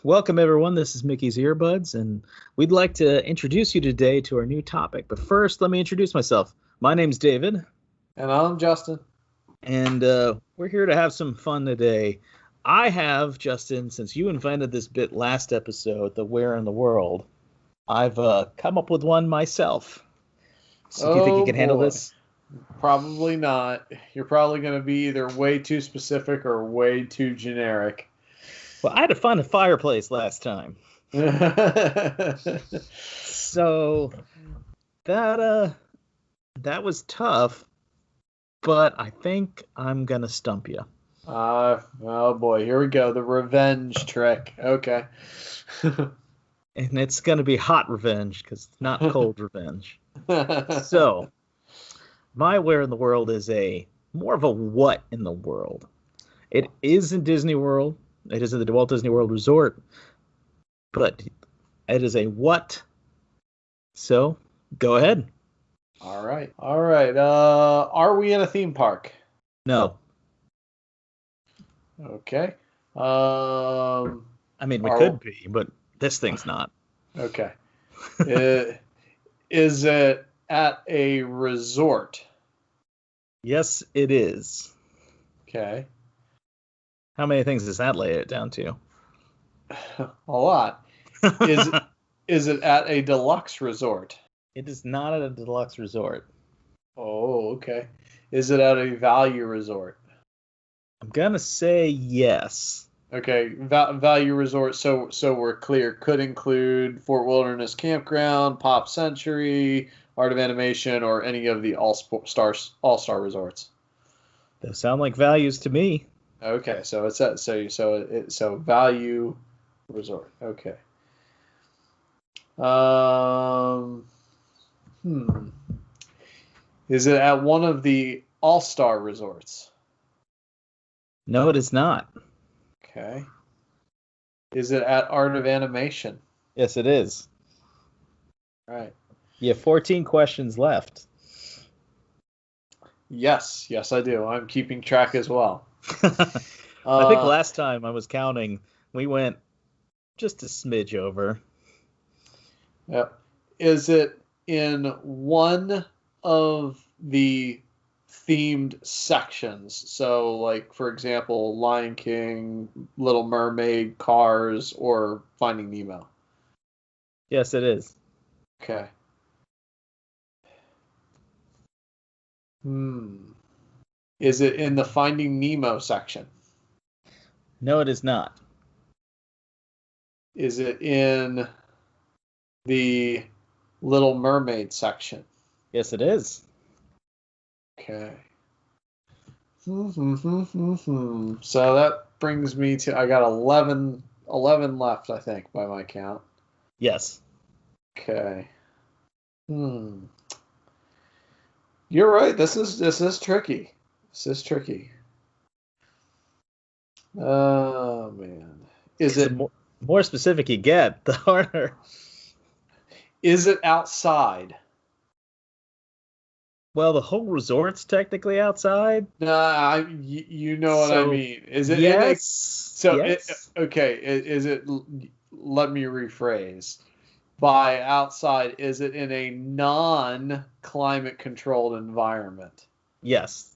Welcome, everyone. This is Mickey's Earbuds, and we'd like to introduce you today to our new topic. But first, let me introduce myself. My name's David, And I'm Justin. and we're here to have some fun today. I have, Justin, since you invented this bit last episode, the Where in the World, I've come up with one myself. So do you think you can handle this? Probably not. You're probably going to be either way too specific or way too generic. Well, I had to find a fireplace last time. So that was tough, but I think I'm gonna stump you. Oh boy, here we go. The revenge trick. Okay. And it's gonna be hot revenge, because not cold revenge. So, my where in the world is more of a what in the world. It is in Disney World. It is in the Walt Disney World Resort, but it is a what. So, go ahead. All right. Are we in a theme park? No. Okay. I mean, we could be, but this thing's not. Okay. Is it at a resort? Yes, it is. Okay. How many things does that lay it down to? A lot. Is it at a deluxe resort? It is not at a deluxe resort. Oh, okay. Is it at a value resort? I'm gonna say yes. Okay, value resort. So we're clear. Could include Fort Wilderness Campground, Pop Century, Art of Animation, or any of the all-star resorts. Those sound like values to me. Okay, so it's at so value resort. Okay. Is it at one of the all-star resorts? No, it is not. Okay. Is it at Art of Animation? Yes, it is. All right. You have 14 questions left. Yes, I do. I'm keeping track as well. I think last time I was counting, we went just a smidge over. Yep. Is it in one of the themed sections? So, like, for example, Lion King, Little Mermaid, Cars, or Finding Nemo? Yes, it is. Okay. Is it in the Finding Nemo section? No, it is not. Is it in the Little Mermaid section? Yes, it is. Okay. So that brings me to, I got 11 left, I think, by my count. Yes. Okay. You're right. This is tricky. This is tricky. Oh man. Is it more specific you get, the harder. Is it outside? Well, the whole resort's technically outside. Nah, you know what I mean. Is it yes? Yes. Is it? Let me rephrase. By outside, is it in a non-climate controlled environment? Yes.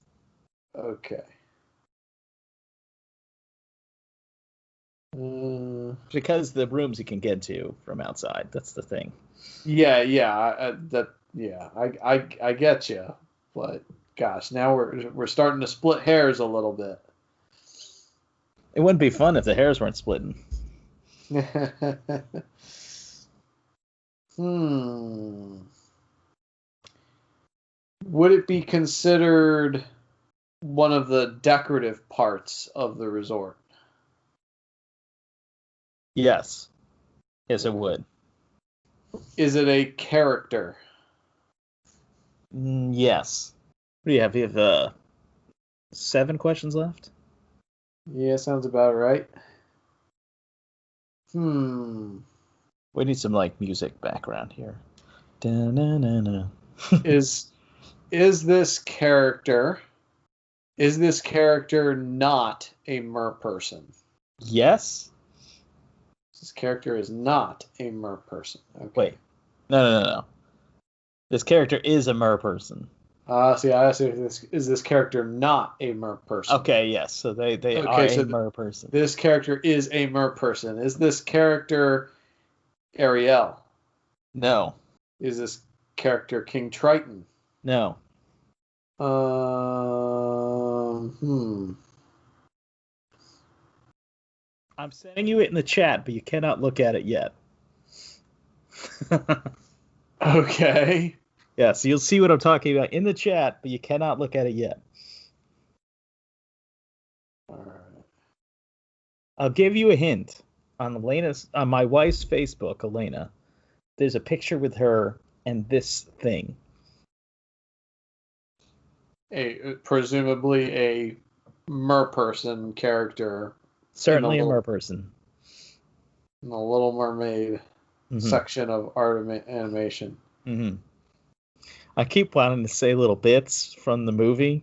Okay. Because the rooms you can get to from outside. That's the thing. Yeah. I get you, but gosh, now we're starting to split hairs a little bit. It wouldn't be fun if the hairs weren't splitting. Would it be considered one of the decorative parts of the resort? Yes. Yes, it would. Is it a character? Yes. What do you have? You have 7 questions left? Yeah, sounds about right. We need some music background here. Da-na-na-na. Is this character not a mer person? Yes. This character is not a mer person. Okay. Wait. No. This character is a mer person. See, I asked if is this character not a mer person? Okay, yes. So they are a mer person. This character is a mer person. Is this character Ariel? No. Is this character King Triton? No. I'm sending you it in the chat, but you cannot look at it yet. Okay. Yeah, so you'll see what I'm talking about in the chat, but you cannot look at it yet. All right. I'll give you a hint. On my wife's Facebook, Elena, there's a picture with her and this thing. Presumably a mer person character. Certainly a mer person. In the Little Mermaid section of art animation. Mm-hmm. I keep wanting to say little bits from the movie,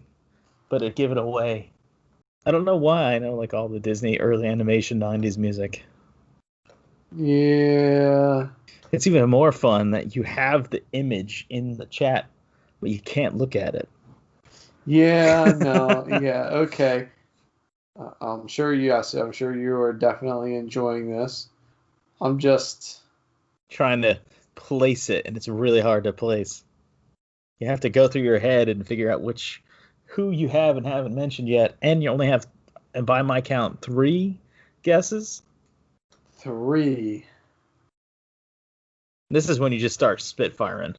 but it'd give it away. I don't know why. I know like all the Disney early animation 90s music. Yeah. It's even more fun that you have the image in the chat, but you can't look at it. Yeah, no, yeah, okay. I'm sure you are definitely enjoying this. I'm just trying to place it, and it's really hard to place. You have to go through your head and figure out who you have and haven't mentioned yet, and you only have, and by my count, 3 guesses. 3. This is when you just start spitfiring.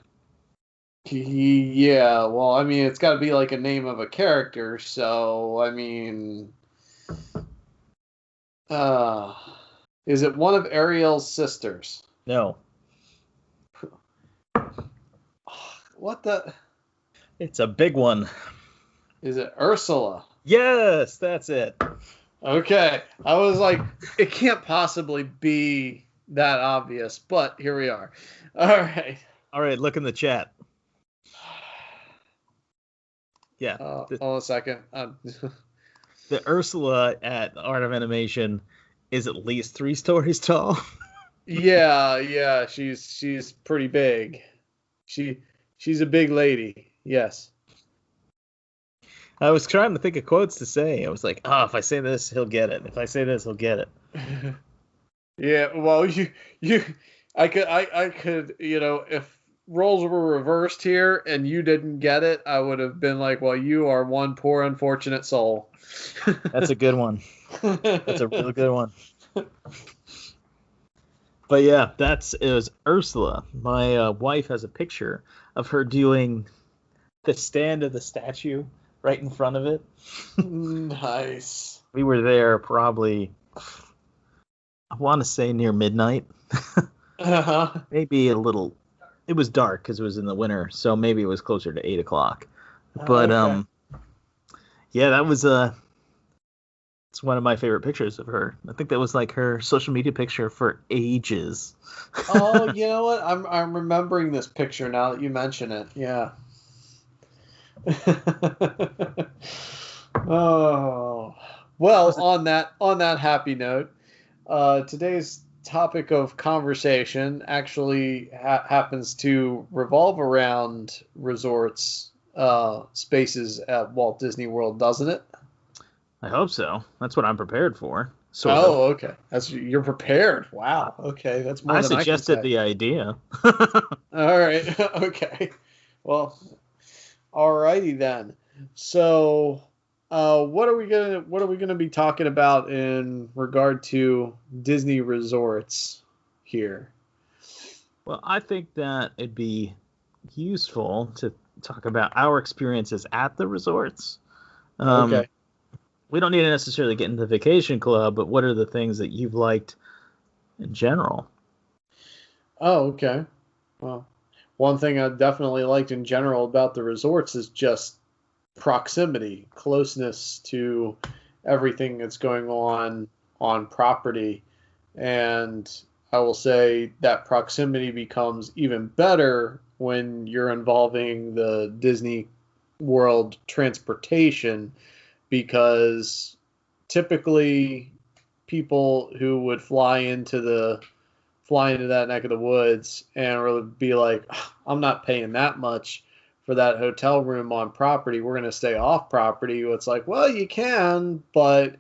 Yeah, well, I mean, it's got to be like a name of a character, so, I mean, is it one of Ariel's sisters? No. What the? It's a big one. Is it Ursula? Yes, that's it. Okay. I was like, it can't possibly be that obvious, but here we are. All right. All right, look in the chat. Yeah. Hold on a second. The Ursula at Art of Animation is at least 3 stories tall. Yeah, she's pretty big. She's a big lady. Yes. I was trying to think of quotes to say. I was like, if I say this, he'll get it. If I say this, he'll get it. Yeah, well, I could, if roles were reversed here and you didn't get it, I would have been like, well, you are one poor unfortunate soul. That's a good one. That's a really good one. But yeah, it was Ursula. My wife has a picture of her doing the stand of the statue right in front of it. Nice. We were there probably, I want to say near midnight. Maybe a little. It was dark because it was in the winter, so maybe it was closer to 8 o'clock. But okay. Yeah, that was it's one of my favorite pictures of her. I think that was like her social media picture for ages. Oh, you know what? I'm remembering this picture now that you mention it. Yeah. Oh. Well, on that happy note, today's topic of conversation actually happens to revolve around resorts, spaces at Walt Disney World, doesn't it? I hope so. That's what I'm prepared for. Okay. You're prepared. Wow. Okay, that's more than I suggested the idea. All right. Okay. Well, alrighty then. So, what are we gonna be talking about in regard to Disney resorts here? Well, I think that it'd be useful to talk about our experiences at the resorts. Okay. We don't need to necessarily get into the vacation club, but what are the things that you've liked in general? Oh, okay. Well, one thing I definitely liked in general about the resorts is just proximity, closeness to everything that's going on property. And I will say that proximity becomes even better when you're involving the Disney World transportation, because typically people who would fly into that neck of the woods and would be like, I'm not paying that much for that hotel room on property. We're going to stay off property. It's like, well, you can, but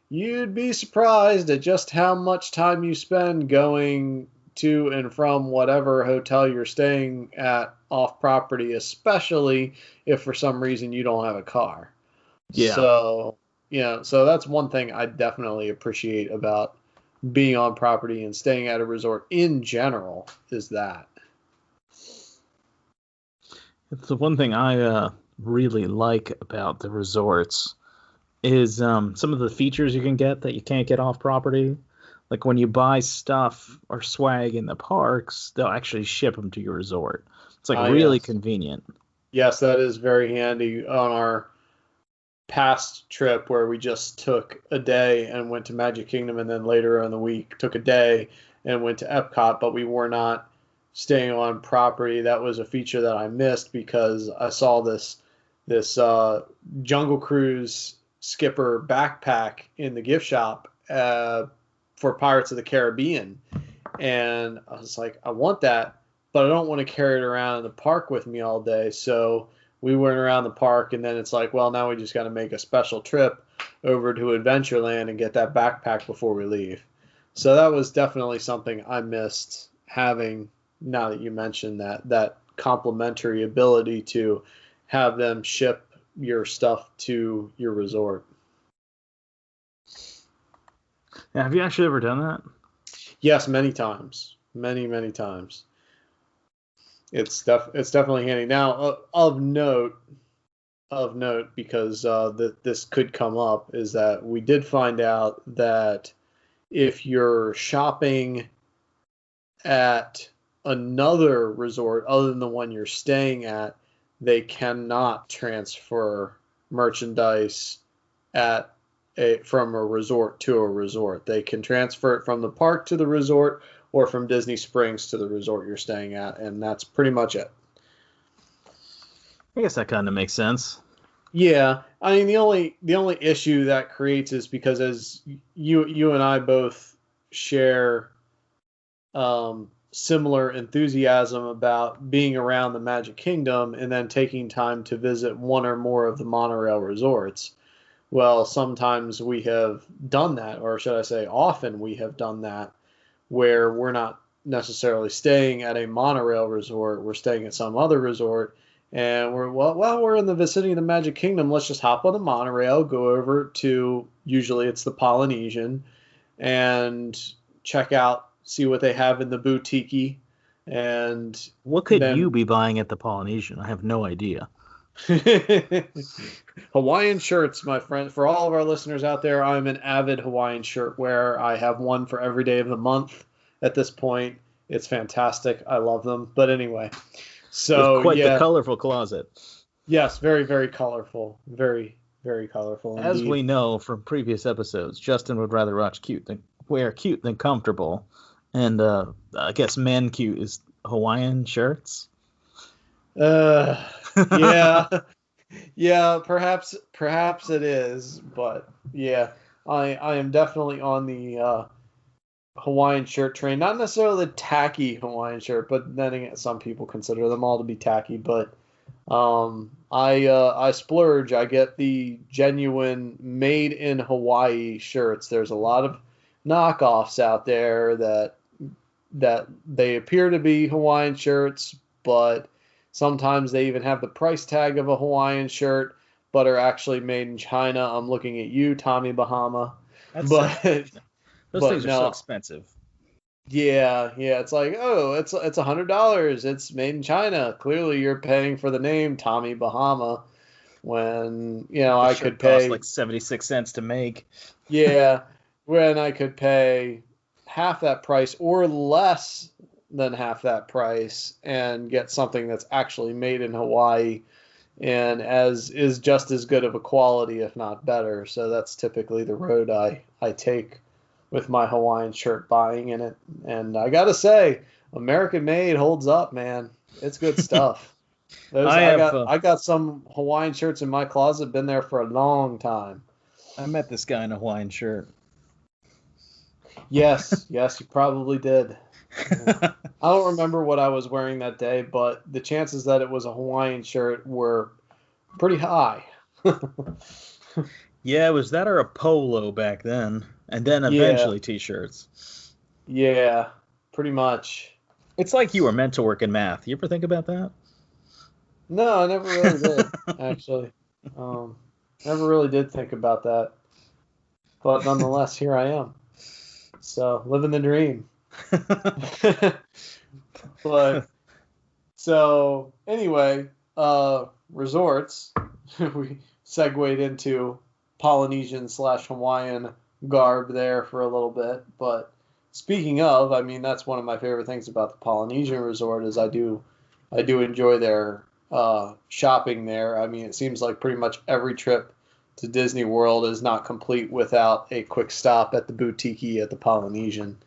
you'd be surprised at just how much time you spend going to and from whatever hotel you're staying at off property, especially if for some reason you don't have a car. Yeah. So, so that's one thing I definitely appreciate about being on property and staying at a resort in general is that. It's the one thing I really like about the resorts is some of the features you can get that you can't get off property. Like when you buy stuff or swag in the parks, they'll actually ship them to your resort. It's like really convenient. Yes, that is very handy. On our past trip where we just took a day and went to Magic Kingdom, and then later in the week took a day and went to Epcot, but we were not staying on property. That was a feature that I missed because I saw this Jungle Cruise skipper backpack in the gift shop for Pirates of the Caribbean, and I was like, I want that, but I don't want to carry it around in the park with me all day. So we went around the park, and then it's like, well, now we just got to make a special trip over to Adventureland and get that backpack before we leave. So that was definitely something I missed having, now that you mentioned that complimentary ability to have them ship your stuff to your resort. Now, have you actually ever done that? Yes, many times. Many times. It's definitely handy. Now, of note, because this could come up, is that we did find out that if you're shopping at another resort other than the one you're staying at, they cannot transfer merchandise from a resort to a resort. They can transfer it from the park to the resort or from Disney Springs to the resort you're staying at, and that's pretty much it. I guess that kind of makes sense. Yeah, I mean the only issue that creates is because, as you and I both share similar enthusiasm about being around the Magic Kingdom and then taking time to visit one or more of the monorail resorts. Well, sometimes we have done that, or should I say often we have done that, where we're not necessarily staying at a monorail resort, we're staying at some other resort, and we're in the vicinity of the Magic Kingdom, let's just hop on the monorail, go over to, usually it's the Polynesian, and check out, see what they have in the boutique. And what could you be buying at the Polynesian? I have no idea. Hawaiian shirts, my friend. For all of our listeners out there, I'm an avid Hawaiian shirt wearer. I have one for every day of the month at this point. It's fantastic. I love them. But anyway, so with quite the colorful closet. Yes, very, very colorful. Very, very colorful. As indeed. we know from previous episodes, Justin would rather wear cute than comfortable. And I guess man cute is Hawaiian shirts. Yeah, perhaps it is, but yeah, I am definitely on the Hawaiian shirt train. Not necessarily the tacky Hawaiian shirt, but then again, some people consider them all to be tacky. But I splurge. I get the genuine made in Hawaii shirts. There's a lot of knockoffs out there that they appear to be Hawaiian shirts, but sometimes they even have the price tag of a Hawaiian shirt, but are actually made in China. I'm looking at you, Tommy Bahama. Those things are so expensive. Yeah. It's like, oh, it's $100. It's made in China. Clearly, you're paying for the name Tommy Bahama, when I could pay like 76 cents to make. Yeah, when I could pay half that price or less than half that price and get something that's actually made in Hawaii and is just as good of a quality, if not better. So that's typically the road I take with my Hawaiian shirt buying in it. And I gotta say, American made holds up, man. It's good stuff. I got some Hawaiian shirts in my closet, been there for a long time. I met this guy in a Hawaiian shirt. Yes, yes, you probably did. Yeah. I don't remember what I was wearing that day, but the chances that it was a Hawaiian shirt were pretty high. Yeah, it was that or a polo back then, and then Yeah, eventually t-shirts. yeah, pretty much. It's like you were meant to work in math. You ever think about that? No, I never really did, actually. Um, Never really did think about that, but nonetheless, here I am. So, living the dream. But so anyway, resorts. We segued into Polynesian slash Hawaiian garb there for a little bit. But speaking of, I mean, that's one of my favorite things about the Polynesian resort is I do enjoy their shopping there. I mean, it seems like pretty much every trip to Disney World is not complete without a quick stop at the boutique at the Polynesian.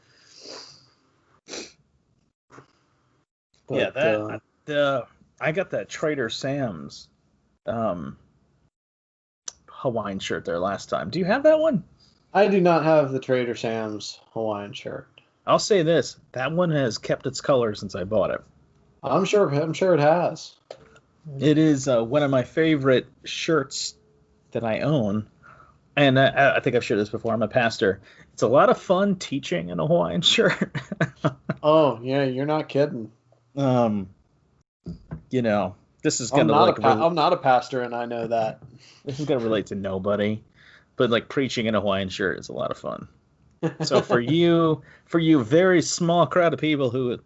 Yeah, But that the I got that Trader Sam's um, Hawaiian shirt there last time. Do you have that one? I do not have the Trader Sam's Hawaiian shirt. I'll say this: that one has kept its color since I bought it. I'm sure it has. It is one of my favorite shirts that I own, and I think I've shared this before. I'm a pastor. It's a lot of fun teaching in a Hawaiian shirt. Oh, yeah, you're not kidding. um, this is gonna I'm not a pastor and I know that. this is gonna relate to nobody, but like preaching in a Hawaiian shirt is a lot of fun. So for you, very small crowd of people who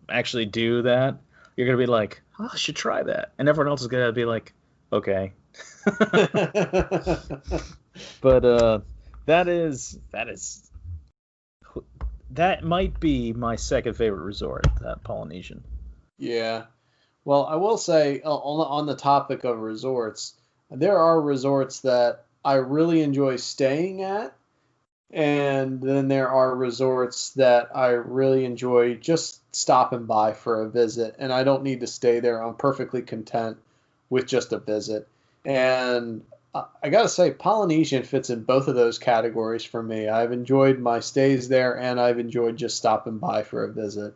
actually do that, you're gonna be like, oh, I should try that, and everyone else is gonna be like, okay. But that might be my second favorite resort, that Polynesian. Yeah. Well, I will say on the topic of resorts, there are resorts that I really enjoy staying at, and then there are resorts that I really enjoy just stopping by for a visit, and I don't need to stay there. I'm perfectly content with just a visit. And I gotta say, Polynesian fits in both of those categories for me. I've enjoyed my stays there, and I've enjoyed just stopping by for a visit.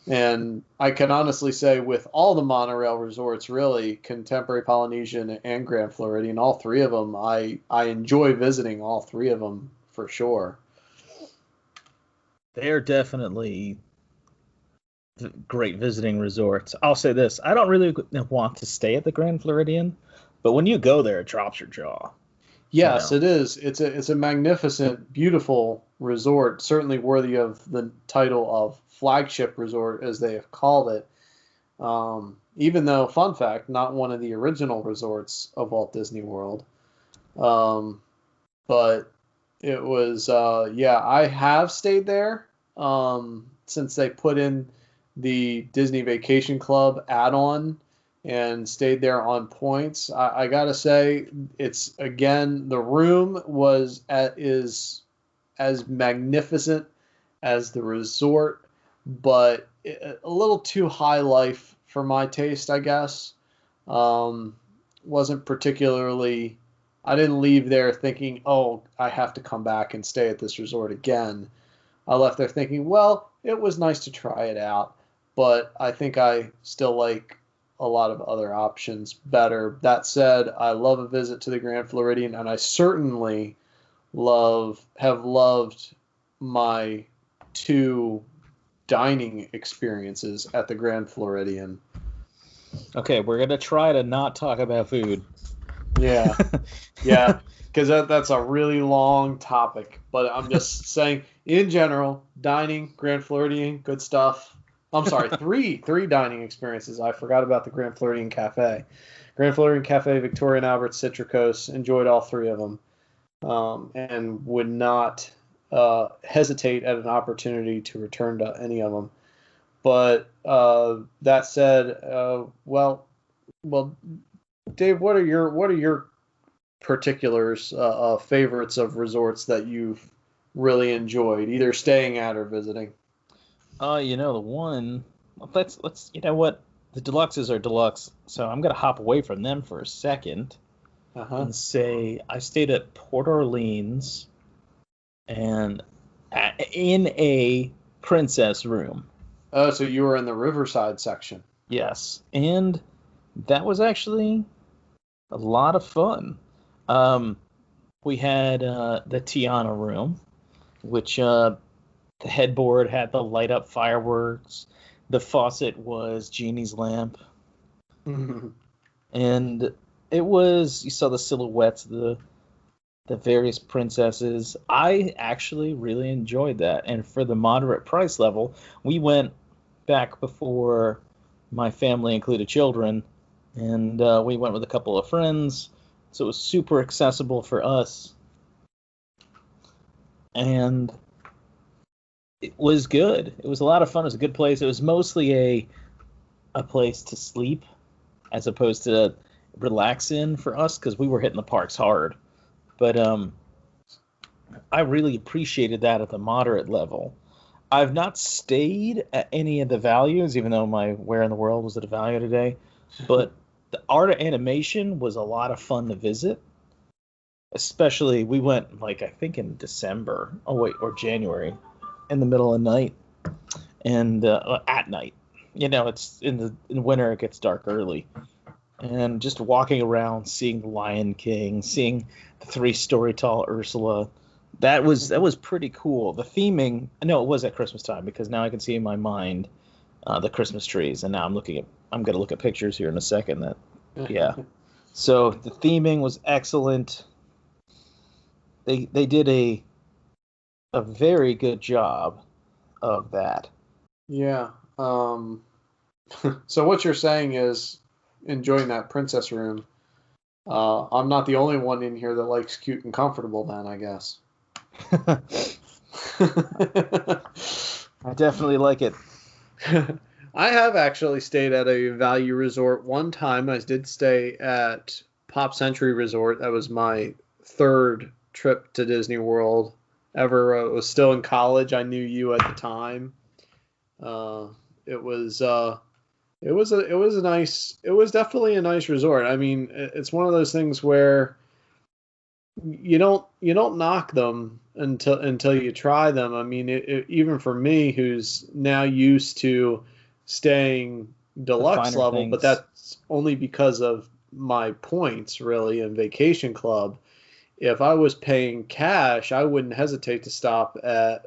And I can honestly say, with all the monorail resorts, really, Contemporary Polynesian and Grand Floridian, all three of them, I enjoy visiting all three of them for sure. They're definitely great visiting resorts. I'll say this: I don't really want to stay at the Grand Floridian, but when you go there, it drops your jaw. Yes, it is. It's a magnificent, beautiful resort, certainly worthy of the title of flagship resort, as they have called it. Even though, fun fact, not one of the original resorts of Walt Disney World. Um, but it was, yeah, I have stayed there since they put in the Disney Vacation Club add-on and stayed there on points. I gotta say, it's again the room is as magnificent as the resort, but a little too high life for my taste, I guess. Wasn't particularly. I didn't leave there thinking, oh, I have to come back and stay at this resort again. I left there thinking, well, it was nice to try it out, but I think I still like a lot of other options better. That said, I love a visit to the Grand Floridian, and I certainly have loved my two dining experiences at the Grand Floridian. Okay, we're gonna try to not talk about food. Yeah, yeah, because that's a really long topic. But I'm just saying, in general, dining, Grand Floridian, good stuff. I'm sorry, three dining experiences. I forgot about the Grand Floridian Cafe. Grand Floridian Cafe, Victoria and Albert, Citricos. Enjoyed all three of them, and would not hesitate at an opportunity to return to any of them. But that said, well, Dave, what are your particulars, favorites of resorts that you've really enjoyed, either staying at or visiting? The one. Let's. You know what? The deluxes are deluxe, so I'm gonna hop away from them for a second Uh huh. and say I stayed at Port Orleans, and in a princess room. Oh, so you were in the Riverside section. Yes, and that was actually a lot of fun. Um, we had the Tiana room, which the headboard had the light up fireworks. The faucet was Genie's lamp, and it was you saw the silhouettes of the various princesses. I actually really enjoyed that, and for the moderate price level, we went back before my family included children, and we went with a couple of friends, so it was super accessible for us, and it was good. It was a lot of fun. It was a good place. It was mostly a place to sleep as opposed to relax in for us because we were hitting the parks hard. But I really appreciated that at the moderate level. I've not stayed at any of the values, even though my Where in the World was at a value today. But the art of animation was a lot of fun to visit. Especially, we went like I think in December. Oh wait, or January, in the middle of the night, and at night. You know, it's in winter it gets dark early, and just walking around, seeing the Lion King, seeing the 3-story tall Ursula. That was pretty cool. The theming, I know it was at Christmas time because now I can see in my mind the Christmas trees, and now I'm gonna look at pictures here in a second. That yeah. So the theming was excellent. They did a very good job of that. Yeah. So what you're saying is enjoying that princess room. I'm not the only one in here that likes cute and comfortable then, I guess. I definitely like it. I have actually stayed at a value resort one time. I did stay at Pop Century Resort. That was my third trip to Disney World ever. I was still in college. I knew you at the time. It was it was definitely a nice resort. I mean, it's one of those things where you don't knock them until you try them. I mean, even for me, who's now used to staying The deluxe finer level, but things. that's only because of my points really in Vacation Club. If I was paying cash, I wouldn't hesitate to stop at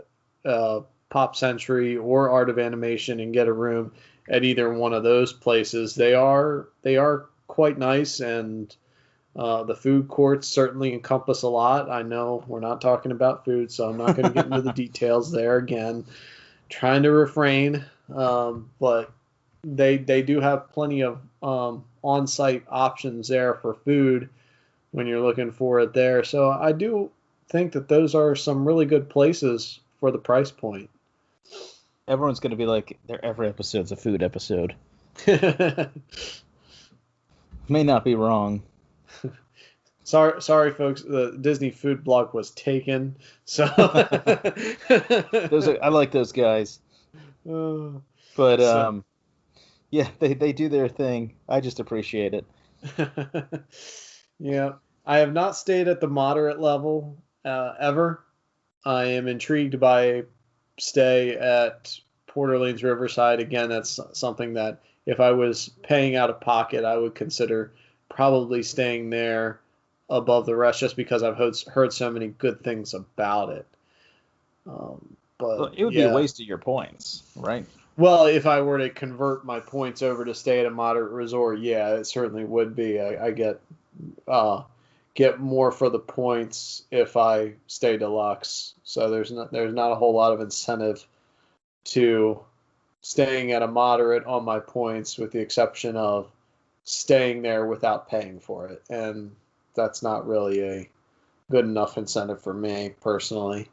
Pop Century or Art of Animation and get a room at either one of those places. They are quite nice, and the food courts certainly encompass a lot. I know we're not talking about food, so I'm not going to get into the details there again. Trying to refrain, but they do have plenty of on-site options there for food when you're looking for it there. So I do think that those are some really good places for the price point. Everyone's gonna be like, their every episode's a food episode. May not be wrong. Sorry, folks. The Disney food blog was taken. So, I like those guys, Uh, but so yeah, they do their thing. I just appreciate it. yeah, I have not stayed at the moderate level ever. I am intrigued by stay at Port Orleans Riverside. Again, that's something that if I was paying out of pocket, I would consider probably staying there above the rest, just because I've heard so many good things about it. Well, But it would be a yeah, waste of your points, right? well, if I were to convert my points over to stay at a moderate resort, yeah, it certainly would be. I uh, get more for the points if I stay deluxe. So there's not a whole lot of incentive to staying at a moderate on my points, with the exception of staying there without paying for it, and that's not really a good enough incentive for me personally.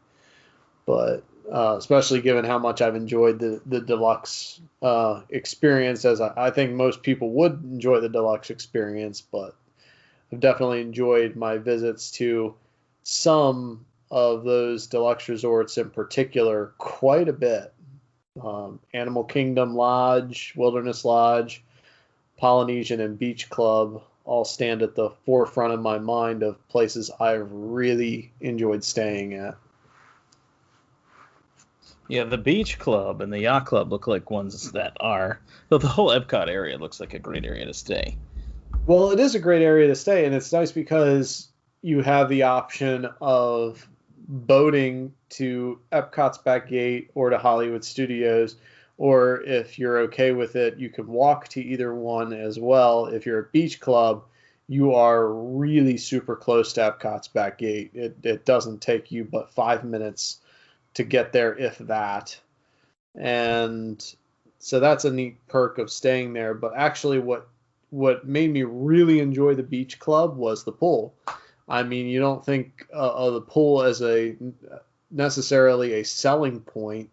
But especially given how much I've enjoyed the deluxe experience, as I think most people would enjoy the deluxe experience, but I've definitely enjoyed my visits to some of those deluxe resorts in particular quite a bit. Animal Kingdom Lodge, Wilderness Lodge, Polynesian, and Beach Club all stand at the forefront of my mind of places I've really enjoyed staying at. Yeah, the beach club and the yacht club look like ones that are. Though the whole Epcot area looks like a great area to stay. Well, it is a great area to stay, and it's nice because you have the option of boating to Epcot's back gate or to Hollywood Studios, or if you're okay with it, you can walk to either one as well. If you're a beach club, you are really super close to Epcot's back gate. It doesn't take you but 5 minutes to get there, if that. And so that's a neat perk of staying there. But actually, what made me really enjoy the beach club was the pool. I mean, you don't think of the pool as a necessarily a selling point,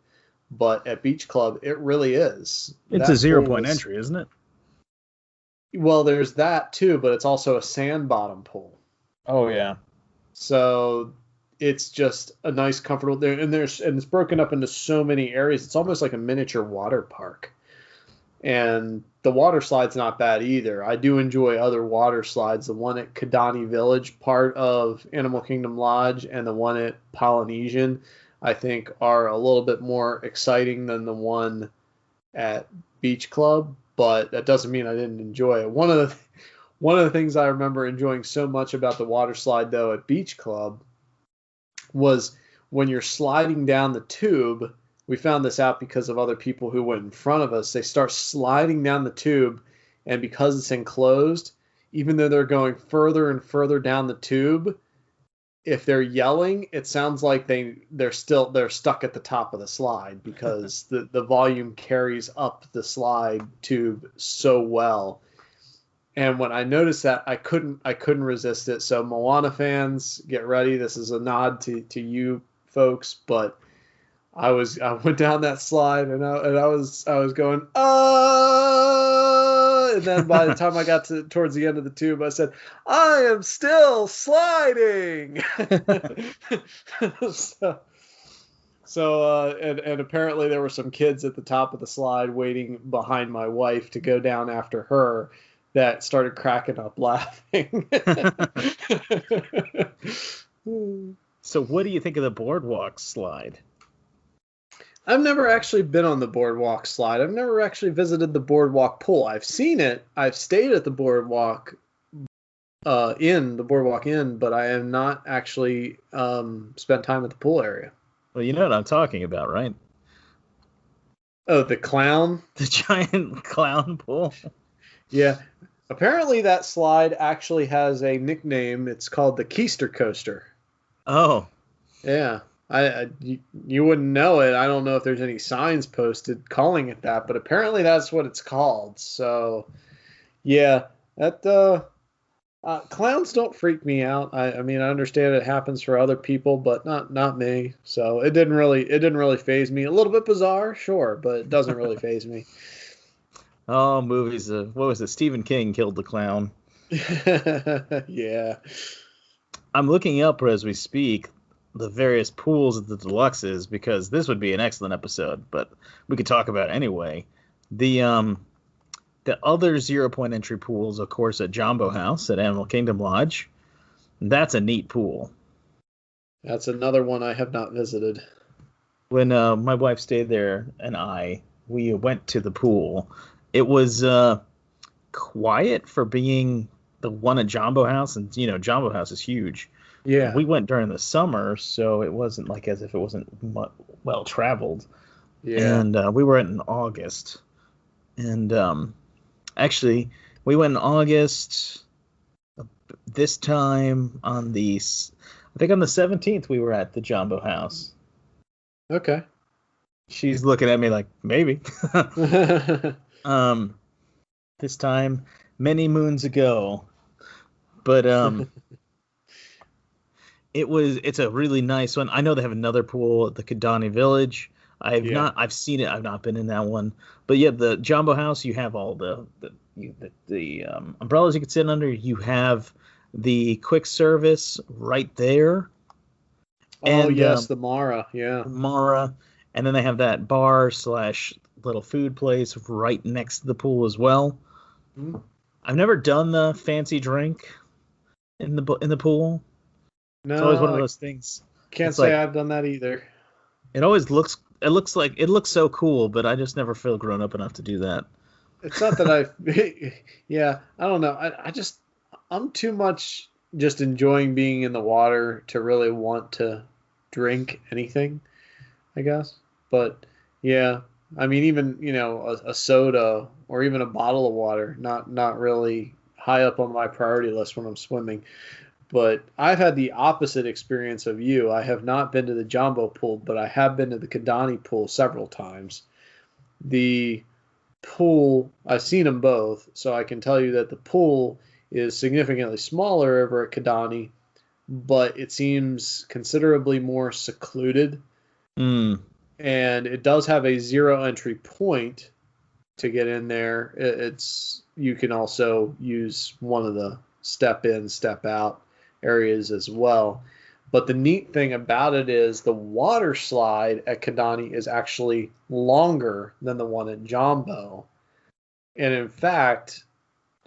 but at beach club, it really is. It's a 0 point entry, isn't it? Well, there's that too, but it's also a sand bottom pool. Oh yeah. So it's just a nice, comfortable there, and it's broken up into so many areas. It's almost like a miniature water park. And the water slide's not bad either. I do enjoy other water slides. The one at Kidani Village, part of Animal Kingdom Lodge, and the one at Polynesian, I think are a little bit more exciting than the one at Beach Club, but that doesn't mean I didn't enjoy it. One of the things I remember enjoying so much about the water slide, though, at Beach Club was when you're sliding down the tube. We found this out because of other people who went in front of us. They start sliding down the tube, and because it's enclosed, even though they're going further and further down the tube, if they're yelling, it sounds like they're stuck at the top of the slide because the volume carries up the slide tube so well. And when I noticed that, I couldn't resist it. So Moana fans, get ready. This is a nod to you folks, but I went down that slide and I was going and then by the time I got towards the end of the tube, I said, I am still sliding. And apparently there were some kids at the top of the slide waiting behind my wife to go down after her that started cracking up laughing. So what do you think of the Boardwalk slide? I've never actually been on the Boardwalk slide. I've never actually visited the Boardwalk pool. I've seen it. I've stayed at the Boardwalk but I have not actually spent time at the pool area. Well, you know what I'm talking about, right? Oh, the clown? The giant clown pool? Yeah. Apparently that slide actually has a nickname. It's called the Keister Coaster. Oh. Yeah. You wouldn't know it. I don't know if there's any signs posted calling it that, but apparently that's what it's called. So, yeah, that clowns don't freak me out. I mean, I understand it happens for other people, but not me. So it didn't really faze me. A little bit bizarre, sure, but it doesn't really faze me. Oh, movies. What was it? Stephen King killed the clown. Yeah. I'm looking up as we speak the various pools at the deluxes because this would be an excellent episode, but we could talk about it anyway. The other 0 point entry pools, of course, at Jambo House at Animal Kingdom Lodge. That's a neat pool. That's another one I have not visited. When my wife stayed there and we went to the pool, it was quiet for being the one at Jambo House, and Jambo House is huge. Yeah. We went during the summer, so it wasn't like as if it wasn't well traveled. Yeah. And we were in August. And actually, we went in August. This time I think on the 17th, we were at the Jambo House. Okay. She's looking at me like, maybe. This time, many moons ago. But it's a really nice one. I know they have another pool at the Kidani Village. I've seen it. I've not been in that one. But yeah, the Jambo House, you have all the umbrellas you can sit under. You have the quick service right there. Oh, and, yes, the Mara, yeah. Mara. And then they have that bar / little food place right next to the pool as well. Mm-hmm. I've never done the fancy drink in the pool. No, it's always one of those things. Can't say I've done that either. It always looks it looks so cool, but I just never feel grown up enough to do that. It's not that yeah, I don't know. I'm too much just enjoying being in the water to really want to drink anything, I guess. But yeah, I mean, even, a soda or even a bottle of water, not really high up on my priority list when I'm swimming. But I've had the opposite experience of you. I have not been to the Jumbo pool, but I have been to the Kidani pool several times. The pool, I've seen them both, so I can tell you that the pool is significantly smaller over at Kidani, but it seems considerably more secluded. Mm. And it does have a zero entry point to get in there. You can also use one of the step in, step out areas as well. But the neat thing about it is the water slide at Kidani is actually longer than the one at Jumbo. And in fact,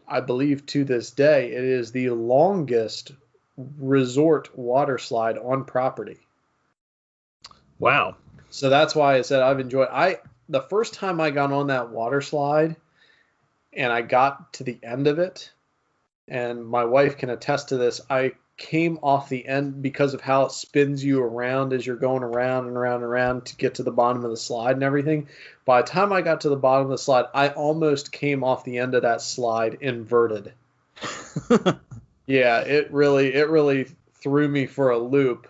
I believe to this day, it is the longest resort water slide on property. Wow. So that's why I said I've enjoyed. The first time I got on that water slide and I got to the end of it, and my wife can attest to this, I came off the end because of how it spins you around as you're going around and around and around to get to the bottom of the slide and everything. By the time I got to the bottom of the slide, I almost came off the end of that slide inverted. Yeah, it really threw me for a loop,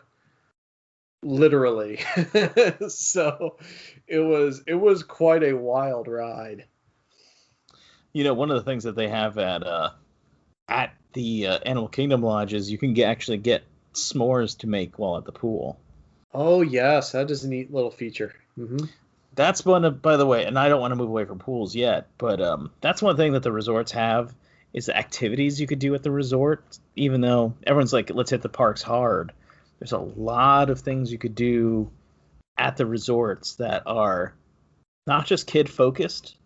literally. So it was quite a wild ride. One of the things that they have at the Animal Kingdom lodges, you can actually get s'mores to make while at the pool. Oh yes, that is a neat little feature. Mm-hmm. That's by the way, and I don't want to move away from pools yet, but that's one thing that the resorts have is the activities you could do at the resort. Even though everyone's like, let's hit the parks hard, there's a lot of things you could do at the resorts that are not just kid focused,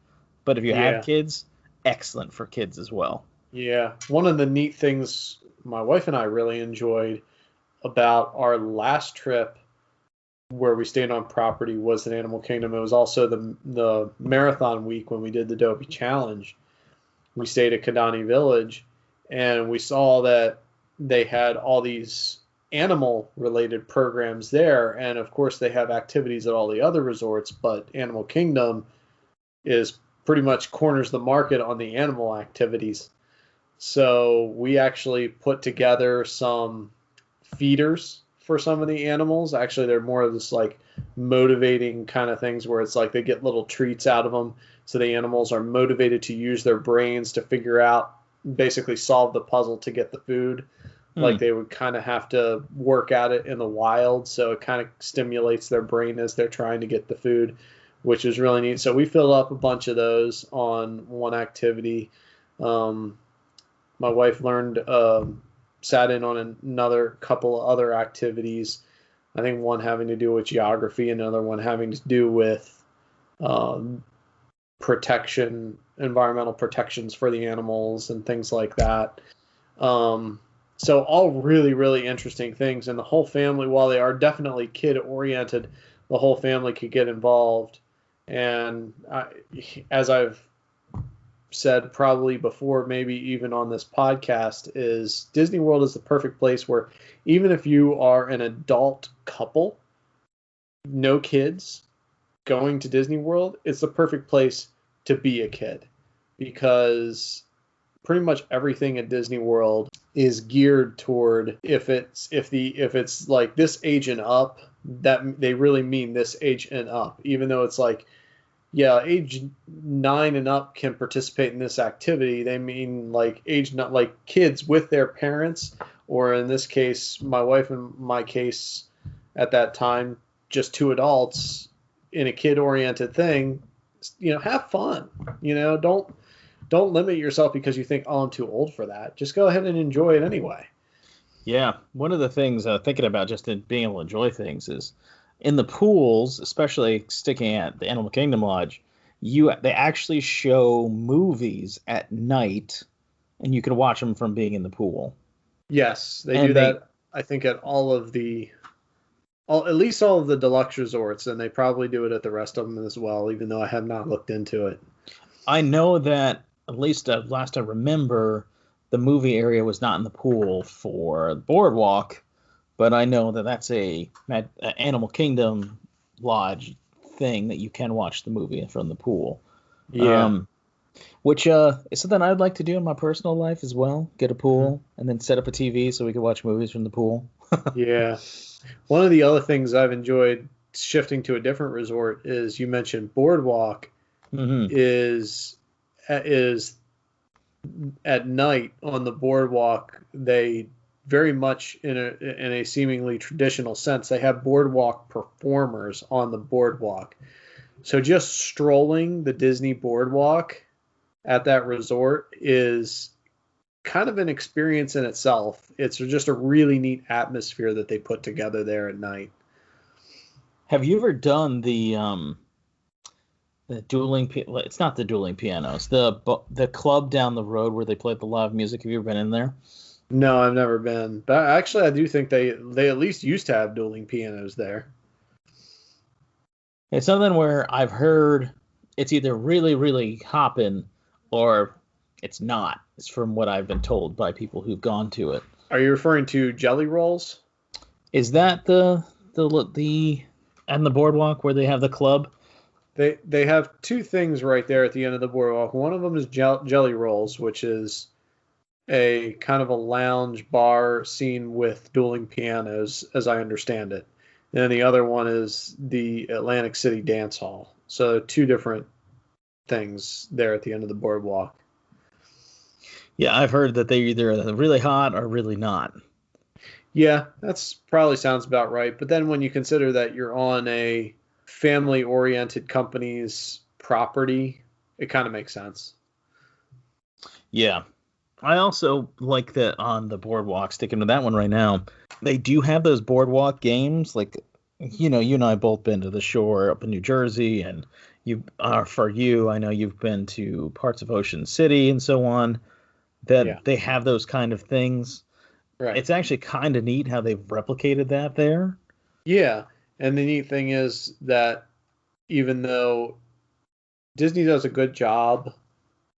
but if you have kids, excellent for kids as well. Yeah, one of the neat things my wife and I really enjoyed about our last trip where we stayed on property was at Animal Kingdom. It was also the marathon week when we did the Dopey Challenge. We stayed at Kidani Village, and we saw that they had all these animal-related programs there, and of course they have activities at all the other resorts, but Animal Kingdom is pretty much corners the market on the animal activities. So we actually put together some feeders for some of the animals. Actually, they're more of this like motivating kind of things where it's like they get little treats out of them. So the animals are motivated to use their brains to figure out, basically solve the puzzle to get the food. Like they would kind of have to work at it in the wild. So it kind of stimulates their brain as they're trying to get the food, which is really neat. So we filled up a bunch of those on one activity. My wife sat in on another couple of other activities. I think one having to do with geography, another one having to do with environmental protections for the animals and things like that. So all really, really interesting things. And the whole family, while they are definitely kid-oriented, the whole family could get involved. And as I've said probably before, maybe even on this podcast, is Disney World is the perfect place where even if you are an adult couple, no kids, going to Disney World, it's the perfect place to be a kid, because pretty much everything at Disney World is geared toward if it's like this age and up, that they really mean this age and up, even though it's like, yeah, age 9 and up can participate in this activity. They mean like not like kids with their parents, or in this case, my wife and my case at that time, just two adults in a kid-oriented thing. Have fun. Don't limit yourself because you think, oh, I'm too old for that. Just go ahead and enjoy it anyway. Yeah, one of the things thinking about just in being able to enjoy things is in the pools, especially sticking at the Animal Kingdom Lodge, they actually show movies at night, and you can watch them from being in the pool. Yes, they do that. I think at all of the at least all of the deluxe resorts, and they probably do it at the rest of them as well, even though I have not looked into it. I know that at least last I remember, the movie area was not in the pool for Boardwalk, but I know that that's a Animal Kingdom lodge thing that you can watch the movie from the pool. Yeah. Which is something I'd like to do in my personal life as well. Get a pool and then set up a TV so we can watch movies from the pool. Yeah. One of the other things I've enjoyed shifting to a different resort is you mentioned Boardwalk is at night on the Boardwalk. They very much in a seemingly traditional sense, they have Boardwalk performers on the Boardwalk. So just strolling the Disney Boardwalk at that resort is kind of an experience in itself. It's just a really neat atmosphere that they put together there at night. Have you ever done the dueling? It's not the dueling pianos. The club down the road where they play the live music. Have you ever been in there? No, I've never been. But actually, I do think they at least used to have dueling pianos there. It's something where I've heard it's either really, really hopping or it's not. It's from what I've been told by people who've gone to it. Are you referring to Jelly Rolls? Is that the and the Boardwalk where they have the club? They have two things right there at the end of the Boardwalk. One of them is Jelly Rolls, which is a kind of a lounge bar scene with dueling pianos, as I understand it. And the other one is the Atlantic City Dance Hall. So two different things there at the end of the Boardwalk. Yeah, I've heard that they're either really hot or really not. Yeah, that's probably sounds about right. But then when you consider that you're on a family-oriented company's property, it kind of makes sense. Yeah. I also like that on the Boardwalk, sticking to that one right now, they do have those Boardwalk games. Like, you and I both been to the shore up in New Jersey, and for you, I know you've been to parts of Ocean City and so on, that they have those kind of things. Right. It's actually kind of neat how they've replicated that there. Yeah. And the neat thing is that even though Disney does a good job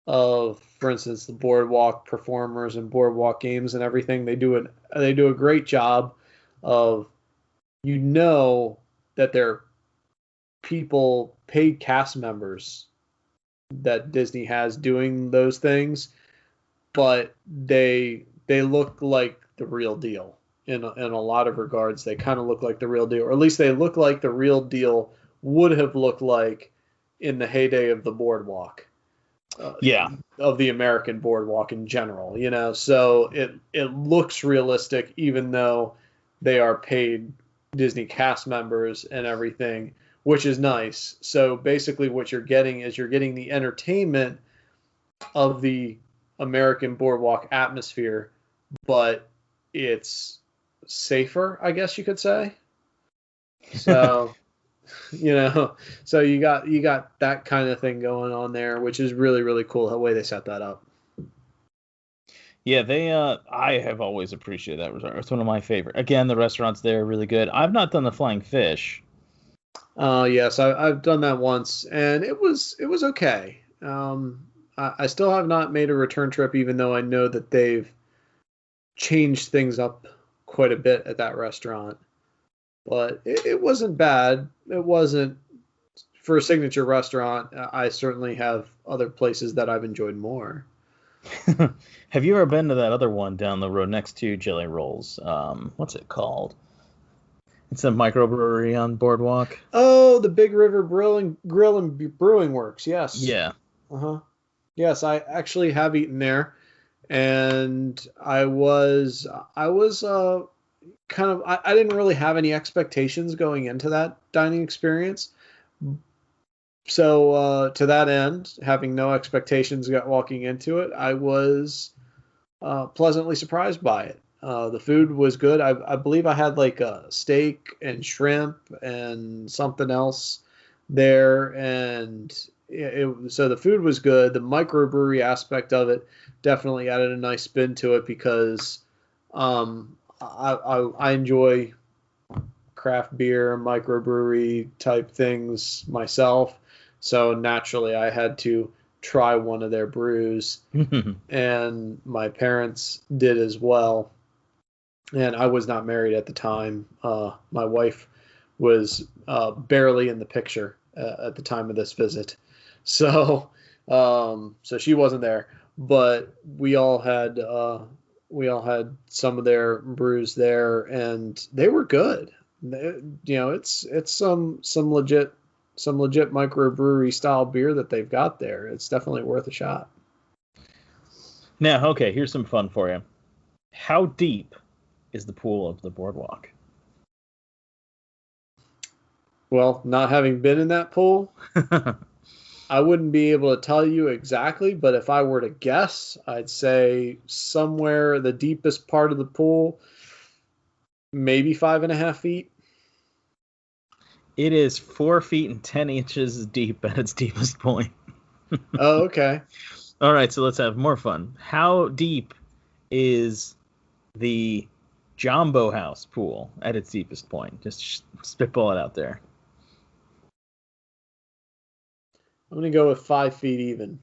of, for instance, the Boardwalk performers and Boardwalk games and everything, they do a great job of, that they're people, paid cast members that Disney has doing those things, but they look like the real deal. In a lot of regards, they kind of look like the real deal, or at least they look like the real deal would have looked like in the heyday of the Boardwalk. Of the American Boardwalk in general, so it looks realistic, even though they are paid Disney cast members and everything, which is nice. So basically what you're getting is the entertainment of the American Boardwalk atmosphere, but it's safer, I guess you could say. So so you got that kind of thing going on there, which is really, really cool the way they set that up. Yeah, I have always appreciated that resort. It's one of my favorite. Again, the restaurants there are really good. I've not done the Flying Fish. Yes, I've done that once, and it was okay. I still have not made a return trip, even though I know that they've changed things up quite a bit at that restaurant. But it wasn't bad. It wasn't, for a signature restaurant. I certainly have other places that I've enjoyed more. Have you ever been to that other one down the road next to Jelly Rolls? What's it called? It's a microbrewery on Boardwalk. Oh, the Big River Grill and Brewing Works. Yes. Yeah. Yes, I actually have eaten there, and I was kind of, I didn't really have any expectations going into that dining experience. So to that end, having no expectations walking into it, I was pleasantly surprised by it. The food was good. I believe I had like a steak and shrimp and something else there, and so the food was good. The microbrewery aspect of it definitely added a nice spin to it, because I enjoy craft beer, microbrewery type things myself. So naturally, I had to try one of their brews, and my parents did as well. And I was not married at the time. My wife was barely in the picture at the time of this visit, so so she wasn't there. But we all had some of their brews there, and they were good. It's some legit microbrewery style beer that they've got there. It's definitely worth a shot. Now, okay, here's some fun for you. How deep is the pool of the Boardwalk? Well, not having been in that pool, I wouldn't be able to tell you exactly, but if I were to guess, I'd say somewhere the deepest part of the pool, maybe 5.5 feet. It is 4 feet and 10 inches deep at its deepest point. Oh, okay. All right, so let's have more fun. How deep is the Jumbo House pool at its deepest point? Just spitball it out there. I'm going to go with 5 feet even.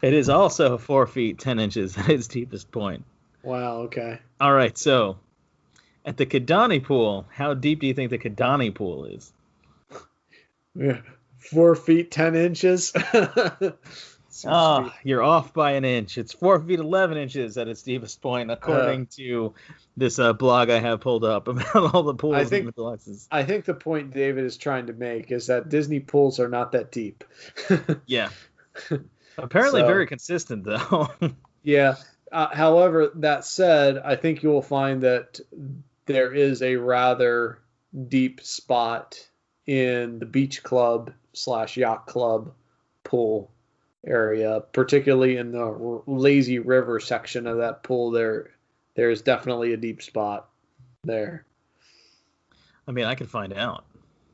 It is also 4 feet 10 inches at its deepest point. Wow, okay. All right, so at the Kidani Pool, how deep do you think the Kidani Pool is? Yeah, 4 feet 10 inches. You're off by an inch. It's 4 feet 11 inches at its deepest point, according to this blog I have pulled up about all the pools and the deluxes. I think the point David is trying to make is that Disney pools are not that deep. Yeah. Apparently very consistent, though. Yeah. However, that said, I think you will find that there is a rather deep spot in the beach club / yacht club pool area, particularly in the lazy river section of that pool. There's definitely a deep spot there. I mean, I could find out.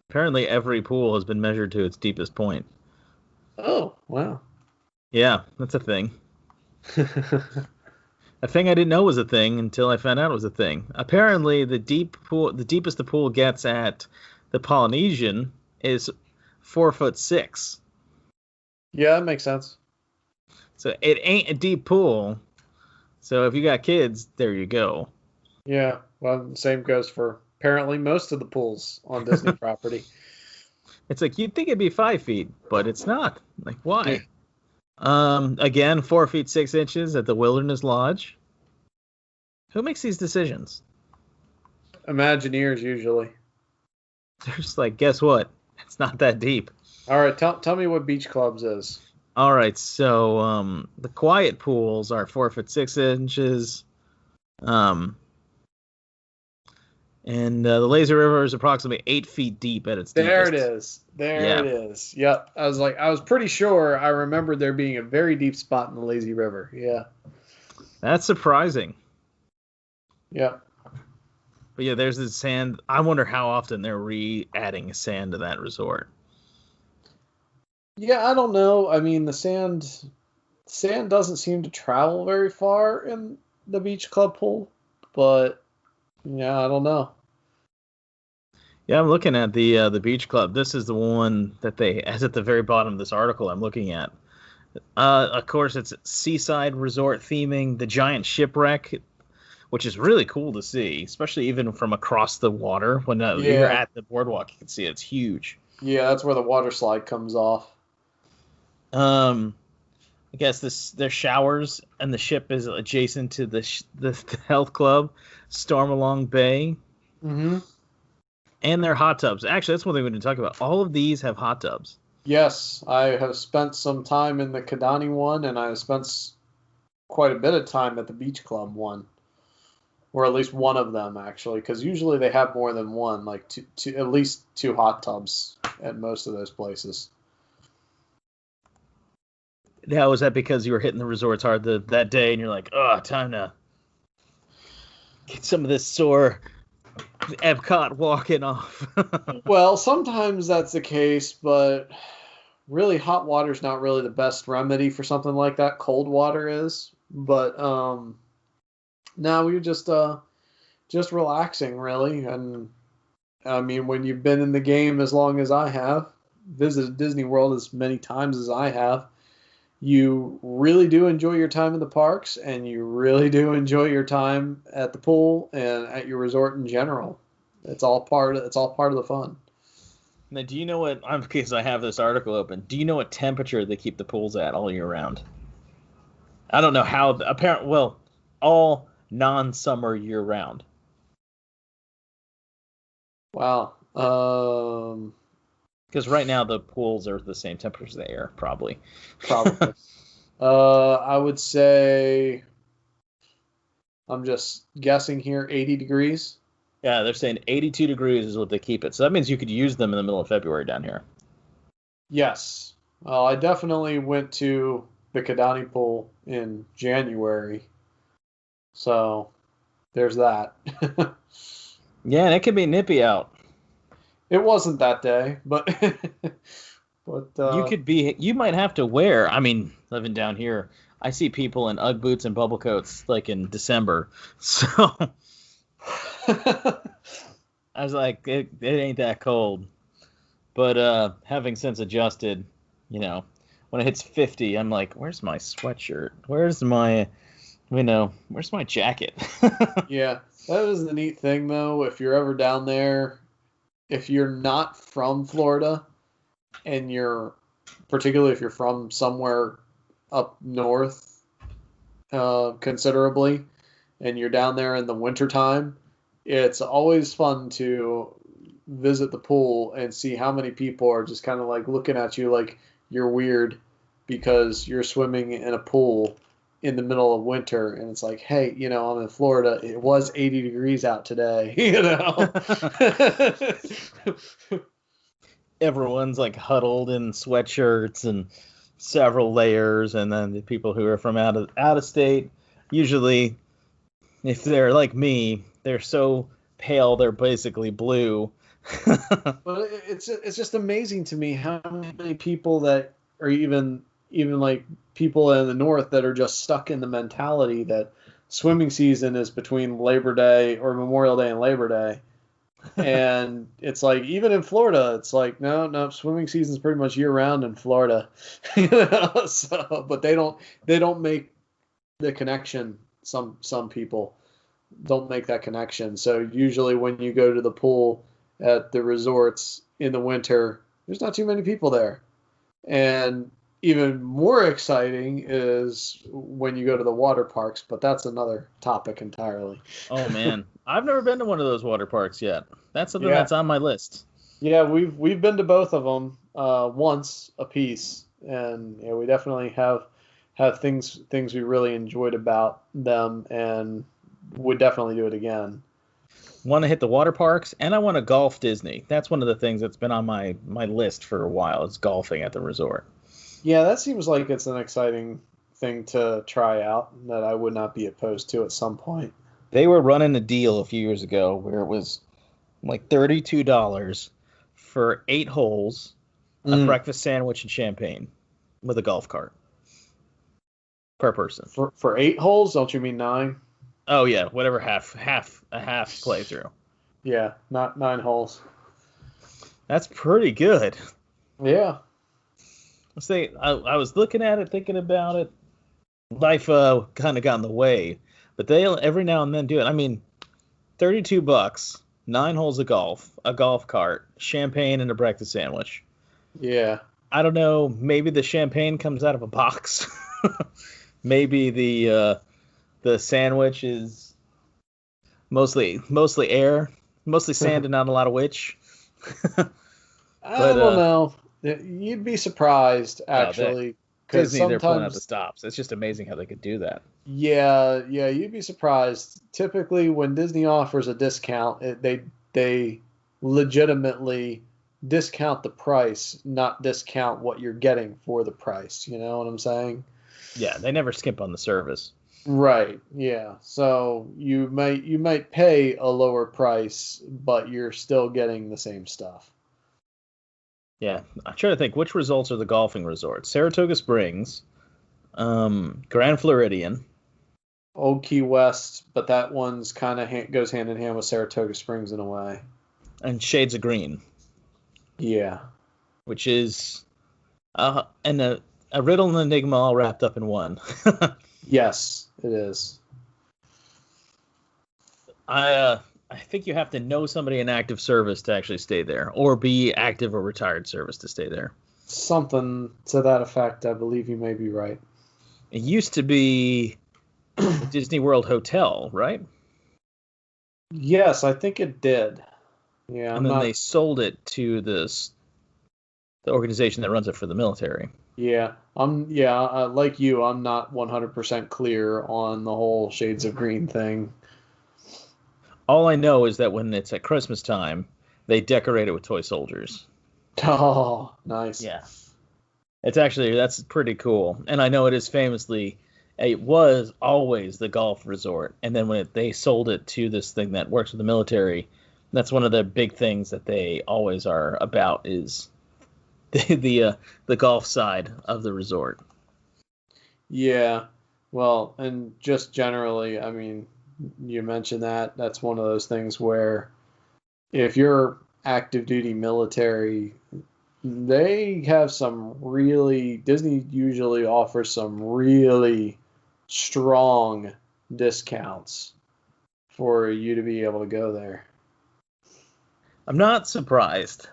Apparently every pool has been measured to its deepest point. Oh, wow. Yeah, that's a thing. A thing I didn't know was a thing until I found out it was a thing. Apparently the deepest the pool gets at the Polynesian is 4'6". Yeah, that makes sense. So it ain't a deep pool. So if you got kids, there you go. Yeah, well, same goes for apparently most of the pools on Disney property. It's like you'd think it'd be 5 feet, but it's not. Like, why? Yeah. Again, 4 feet 6 inches at the Wilderness Lodge. Who makes these decisions? Imagineers usually. They're just like, guess what? It's not that deep. All right, tell me what beach clubs is. All right, so the quiet pools are 4 foot 6 inches. And the lazy river is approximately 8 feet deep at its deepest. There it is. It is. Yep. I was pretty sure I remembered there being a very deep spot in the lazy river. Yeah. That's surprising. Yep. But yeah, there's this sand. I wonder how often they're re-adding sand to that resort. Yeah, I don't know. I mean, the sand doesn't seem to travel very far in the beach club pool, but yeah, I don't know. Yeah, I'm looking at the beach club. This is the one that they has at the very bottom of this article I'm looking at. Of course, it's seaside resort theming, the giant shipwreck, which is really cool to see, especially even from across the water. When you're at the boardwalk, you can see it's huge. Yeah, that's where the water slide comes off. I guess their showers and the ship is adjacent to the health club, Stormalong Bay. Mm-hmm. And their hot tubs. Actually, that's one thing we didn't talk about. All of these have hot tubs. Yes, I have spent some time in the Kidani one, and I have spent quite a bit of time at the beach club one, or at least one of them actually, because usually they have more than one, like two, at least 2 hot tubs at most of those places. Now, was that because you were hitting the resorts hard that day, and you're like, oh, time to get some of this sore Epcot walking off? Well, sometimes that's the case, but really hot water's not really the best remedy for something like that. Cold water is. But no, we were just relaxing really, and I mean, when you've been in the game as long as I have, visited Disney World as many times as I have, you really do enjoy your time in the parks, and you really do enjoy your time at the pool and at your resort in general. It's all part of the fun. Now, do you know what? In case I have this article open, do you know what temperature they keep the pools at all year round? I don't know how. Well, all non-summer year round. Wow. Because right now the pools are the same temperature as the air, probably. Probably. I would say I'm just guessing here, 80 degrees. Yeah, they're saying 82 degrees is what they keep it. So that means you could use them in the middle of February down here. Yes. I definitely went to the Kidani Pool in January. So there's that. Yeah, and it can be nippy out. It wasn't that day, but but You might have to wear. I mean, living down here, I see people in UGG boots and bubble coats like in December. So I was like, it ain't that cold. But having since adjusted, when it hits 50, I'm like, where's my sweatshirt? Where's my jacket? yeah, that is the neat thing though. If you're ever down there, if you're not from Florida and particularly if you're from somewhere up north, considerably, and you're down there in the wintertime, it's always fun to visit the pool and see how many people are just kind of like looking at you like you're weird because you're swimming in a pool in the middle of winter, and it's like, hey, I'm in Florida. It was 80 degrees out today, Everyone's like huddled in sweatshirts and several layers, and then the people who are from out of state, usually, if they're like me, they're so pale they're basically blue. But it's just amazing to me how many people that are even like people in the north that are just stuck in the mentality that swimming season is between Labor Day or Memorial Day and Labor Day. And it's like, even in Florida, it's like, no, swimming season is pretty much year round in Florida. But they don't make the connection. Some people don't make that connection. So usually when you go to the pool at the resorts in the winter, there's not too many people there. And even more exciting is when you go to the water parks, but that's another topic entirely. Oh man, I've never been to one of those water parks yet. That's something Yeah. that's on my list. Yeah, we've been to both of them once a piece, and we definitely have things we really enjoyed about them, and would definitely do it again. Want to hit the water parks, and I want to golf Disney. That's one of the things that's been on my list for a while. Is golfing at the resort. Yeah, that seems like it's an exciting thing to try out that I would not be opposed to at some point. They were running a deal a few years ago where it was like $32 for 8 holes, a breakfast sandwich, and champagne with a golf cart per person. For 8 holes, don't you mean 9? Oh yeah, whatever half playthrough. Yeah, not 9 holes. That's pretty good. Yeah. I was looking at it, thinking about it. Life kind of got in the way, but they'll every now and then do it. I mean, $32, 9 holes of golf, a golf cart, champagne, and a breakfast sandwich. Yeah. I don't know. Maybe the champagne comes out of a box. Maybe the sandwich is mostly air, mostly sand, and not a lot of witch. I don't know. You'd be surprised, actually. Disney, they're pulling out the stops. It's just amazing how they could do that. Yeah, you'd be surprised. Typically, when Disney offers a discount, they legitimately discount the price, not discount what you're getting for the price. You know what I'm saying? Yeah, they never skimp on the service. Right. Yeah. So you might pay a lower price, but you're still getting the same stuff. Yeah, I'm trying to think which resorts are the golfing resorts. Saratoga Springs, Grand Floridian, Old Key West, but that one's kind of goes hand in hand with Saratoga Springs in a way. and shades of green, Yeah. which is a riddle and enigma all wrapped up in one. Yes, it is. I think you have to know somebody in active service to actually stay there, or be active or retired service to stay there. Something to that effect. I believe you may be right. It used to be the Disney World Hotel, right? Yes, I think it did. Yeah, And I'm then not. they sold it to the organization that runs it for the military. Yeah, like you, I'm not 100% clear on the whole Shades of Green thing. All I know is that when it's at Christmas time, they decorate it with toy soldiers. Oh, nice. Yeah. That's pretty cool. And I know it was always the golf resort. And then when they sold it to this thing that works with the military, that's one of the big things that they always are about is the golf side of the resort. Yeah. Well, and just generally, I mean, you mentioned that's one of those things where if you're active duty military, they have Disney usually offers some really strong discounts for you to be able to go there. I'm not surprised.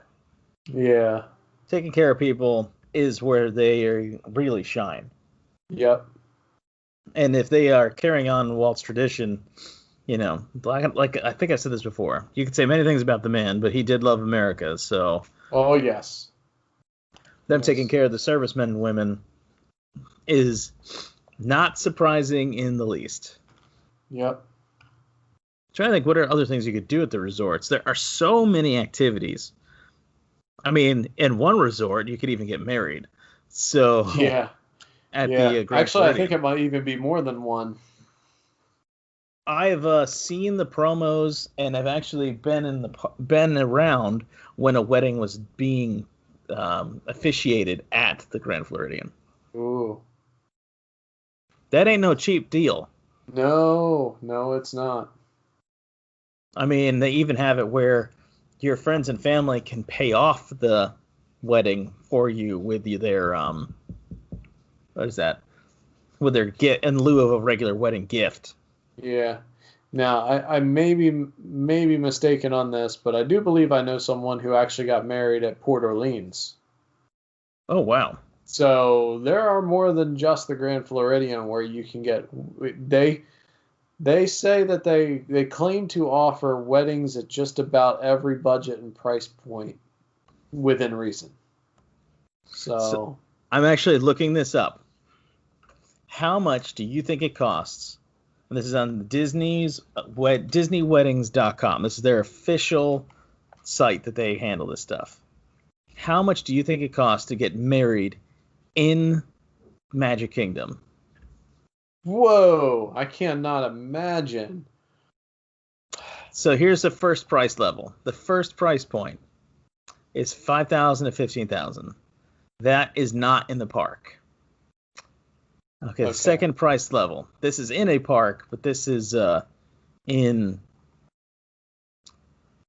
Yeah. Taking care of people is where they really shine. Yep. And if they are carrying on Walt's tradition, like I think I said this before, you could say many things about the man, but he did love America. So Oh, yes. them Yes. taking care of the servicemen and women is not surprising in the least. Yep. Trying to think what are other things you could do at the resorts. There are so many activities. I mean, in one resort, you could even get married. So Yeah. at Yeah. the Grand Actually, I think Floridian, it might even be more than one. I've seen the promos, and I've actually been around when a wedding was being officiated at the Grand Floridian. Ooh. That ain't no cheap deal. No, no, it's not. I mean, they even have it where your friends and family can pay off the wedding for you with their what is that? With their get in lieu of a regular wedding gift. Yeah. Now, I may be mistaken on this, but I do believe I know someone who actually got married at Port Orleans. Oh wow. So there are more than just the Grand Floridian where you can get. They say that they claim to offer weddings at just about every budget and price point within reason. So I'm actually looking this up. How much do you think it costs? And this is on DisneyWeddings.com. This is their official site that they handle this stuff. How much do you think it costs to get married in Magic Kingdom? whoa, I cannot imagine. So here's the first price level. The first price point is $5,000 to $15,000. That is not in the park. Okay, the second price level. This is in a park, but this is in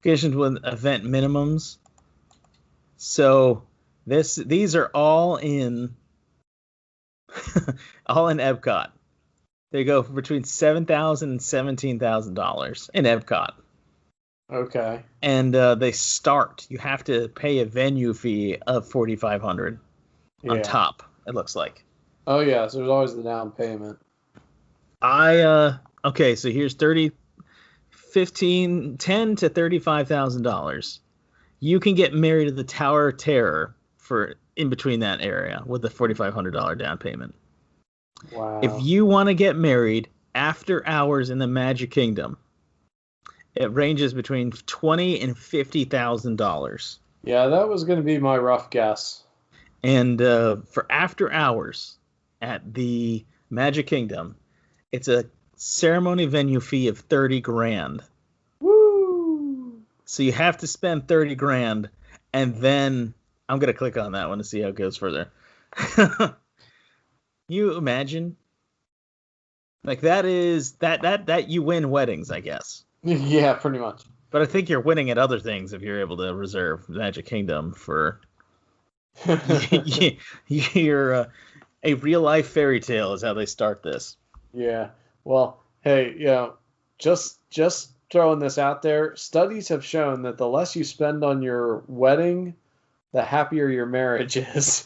conditions with event minimums. So these are all in all in Epcot. They go for between $7,000 and $17,000 in Epcot. Okay. And they start. You have to pay a venue fee of $4,500 on top. It looks like. Oh yeah, so there's always the down payment. Okay, so here's $10,000 to $35,000. You can get married at the Tower of Terror for in between that area with the $4,500 down payment. Wow. If you want to get married after hours in the Magic Kingdom, it ranges between $20,000 and $50,000. Yeah, that was going to be my rough guess. And for after hours at the Magic Kingdom, it's a ceremony venue fee of $30,000. Woo! So you have to spend $30,000, and then I'm gonna click on that one to see how it goes further. You imagine, like that is that you win weddings, I guess. Yeah, pretty much. But I think you're winning at other things if you're able to reserve Magic Kingdom for you're a real life fairy tale is how they start this. Yeah. Well, hey, just throwing this out there. Studies have shown that the less you spend on your wedding, the happier your marriage is.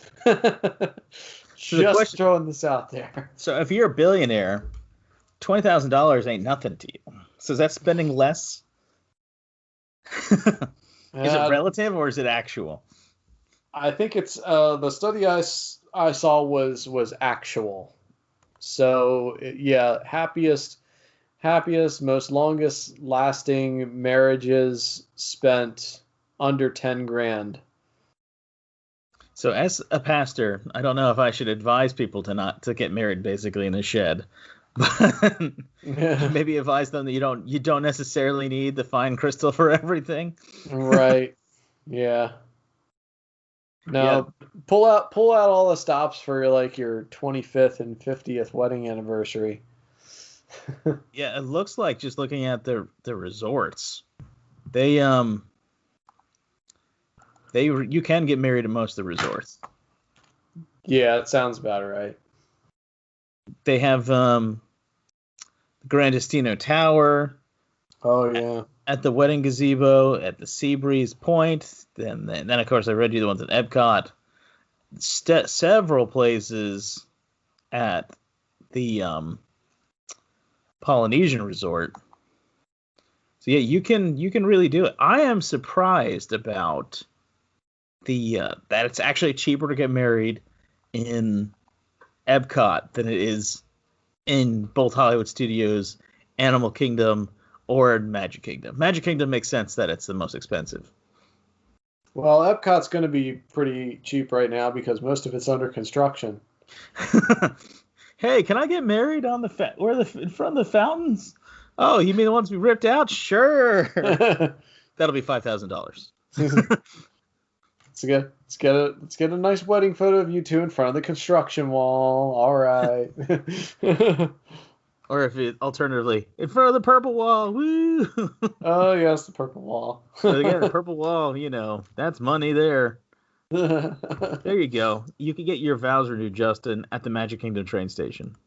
Just throwing this out there. So if you're a billionaire, $20,000 ain't nothing to you. So is that spending less? Is it relative or is it actual? I think it's the study I saw was actual. So yeah, happiest, most longest lasting marriages spent under 10 grand. So as a pastor, I don't know if I should advise people to get married basically in a shed. But maybe advise them that you don't necessarily need the fine crystal for everything. Right. Yeah. No, pull out all the stops for like your 25th and 50th wedding anniversary. Yeah, it looks like just looking at the resorts, you can get married at most of the resorts. Yeah, it sounds about right. They have Grand Destino Tower. Oh yeah. At the wedding gazebo, at the Seabreeze Point, then of course I read you the ones at Epcot. Several places at the Polynesian Resort. So yeah, you can really do it. I am surprised about that it's actually cheaper to get married in Epcot than it is in both Hollywood Studios, Animal Kingdom, or Magic Kingdom. Magic Kingdom makes sense that it's the most expensive. Well, Epcot's going to be pretty cheap right now because most of it's under construction. Hey, can I get married on in front of the fountains? Oh, you mean the ones we ripped out? Sure. That'll be $5,000. Let's get a nice wedding photo of you two in front of the construction wall. All right. Or alternatively, in front of the purple wall. Woo! Oh, yes, the purple wall. So again, the purple wall, that's money there. There you go. You can get your vows renewed, Justin, at the Magic Kingdom train station.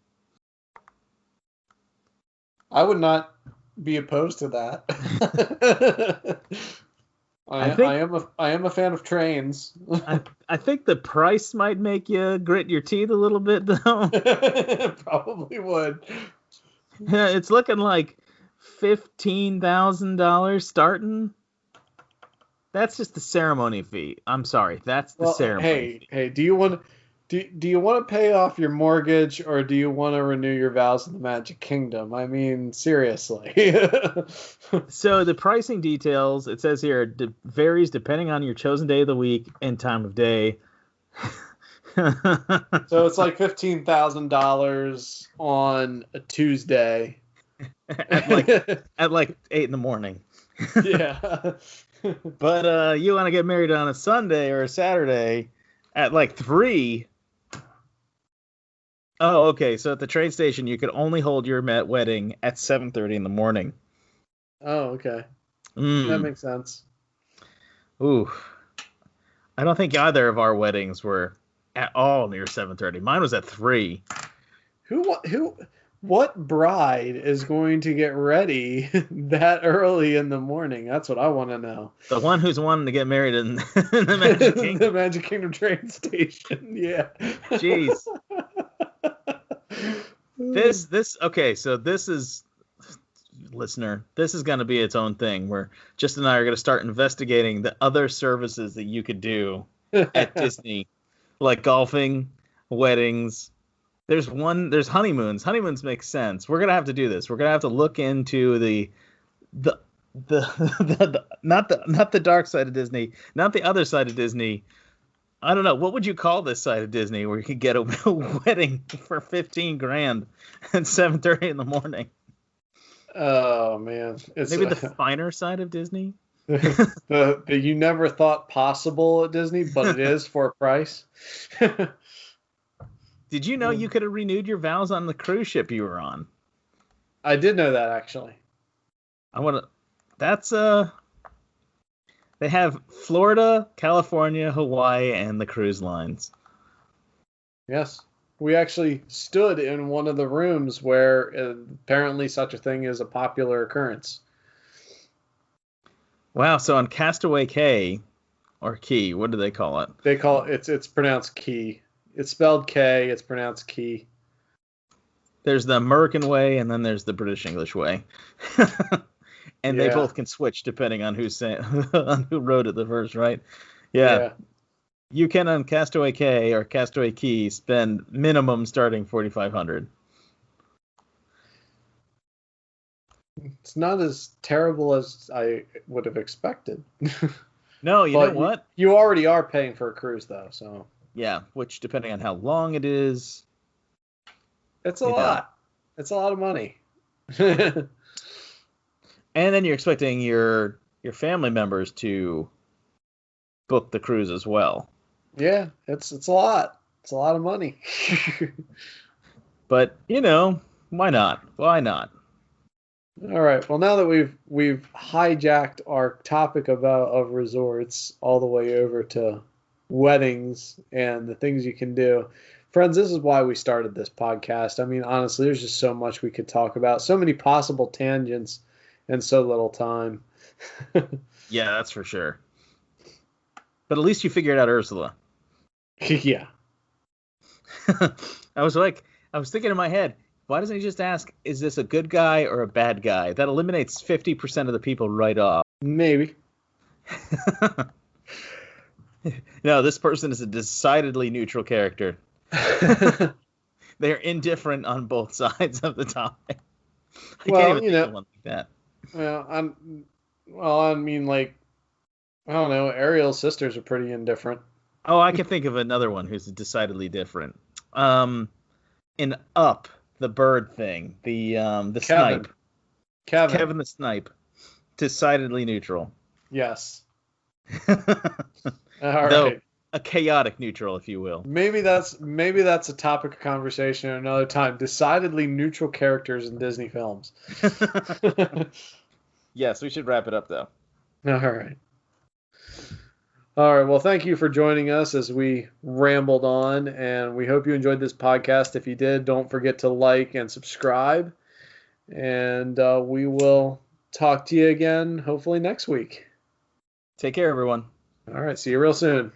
I would not be opposed to that. I am a fan of trains. I think the price might make you grit your teeth a little bit, though. Probably would. Yeah, it's looking like $15,000 starting. That's just the ceremony fee. I'm sorry, that's the ceremony fee. Hey, do you want to pay off your mortgage or do you want to renew your vows in the Magic Kingdom? I mean, seriously. So the pricing details, it says here, varies depending on your chosen day of the week and time of day. So it's like $15,000 on a Tuesday at like 8 a.m. Yeah. But you want to get married on a Sunday or a Saturday at like 3. Oh, okay. So at the train station, you could only hold your wedding at 7:30 in the morning. Oh, okay. That makes sense. Ooh. I don't think either of our weddings were at all near 7:30. Mine was at 3. What bride is going to get ready that early in the morning? That's what I want to know. The one who's wanting to get married in the Magic Kingdom. The Magic Kingdom train station. Yeah. Jeez. Okay, so this is, listener, this is going to be its own thing where Justin and I are going to start investigating the other services that you could do at Disney, like golfing, weddings. There's honeymoons. Honeymoons make sense. We're going to have to do this. We're going to have to look into the not the dark side of Disney, not the other side of Disney. I don't know. What would you call this side of Disney where you could get a wedding for $15,000 at 7:30 in the morning? Oh man, it's maybe the finer side of Disney. the you never thought possible at Disney, but it is for a price. Did you know you could have renewed your vows on the cruise ship you were on? I did know that actually. That's they have Florida, California, Hawaii, and the cruise lines. Yes. We actually stood in one of the rooms where apparently such a thing is a popular occurrence. Wow, so on Castaway Cay, or Key, what do they call it? They call it's pronounced Key. It's spelled K, it's pronounced Key. There's the American way, and then there's the British English way. And they both can switch depending on on who wrote it the first, right? Yeah. You can on Castaway Cay or Castaway Key spend minimum starting $4,500. It's not as terrible as I would have expected. No, you know what? You already are paying for a cruise, though, so. Yeah, which depending on how long it is. It's a lot. It's a lot of money. And then you're expecting your family members to book the cruise as well. Yeah, it's a lot. It's a lot of money. But, why not? Why not? All right. Well, now that we've hijacked our topic of resorts all the way over to weddings and the things you can do. Friends, this is why we started this podcast. I mean, honestly, there's just so much we could talk about, so many possible tangents in so little time. Yeah, that's for sure. But at least you figured out Ursula. Yeah. I was thinking in my head, why doesn't he just ask, is this a good guy or a bad guy? That eliminates 50% of the people right off. Maybe. No, this person is a decidedly neutral character. They're indifferent on both sides of the topic. I can't even think of one like that. I mean, like, I don't know. Ariel's sisters are pretty indifferent. Oh, I can think of another one who's decidedly different. In Up, the bird thing, the snipe. Kevin the snipe, decidedly neutral. Yes. All right. Though a chaotic neutral, if you will. Maybe that's a topic of conversation at another time. Decidedly neutral characters in Disney films. Yes, we should wrap it up though. All right. All right. Well, thank you for joining us as we rambled on, and we hope you enjoyed this podcast. If you did, don't forget to like and subscribe, and we will talk to you again hopefully next week. Take care, everyone. All right. See you real soon.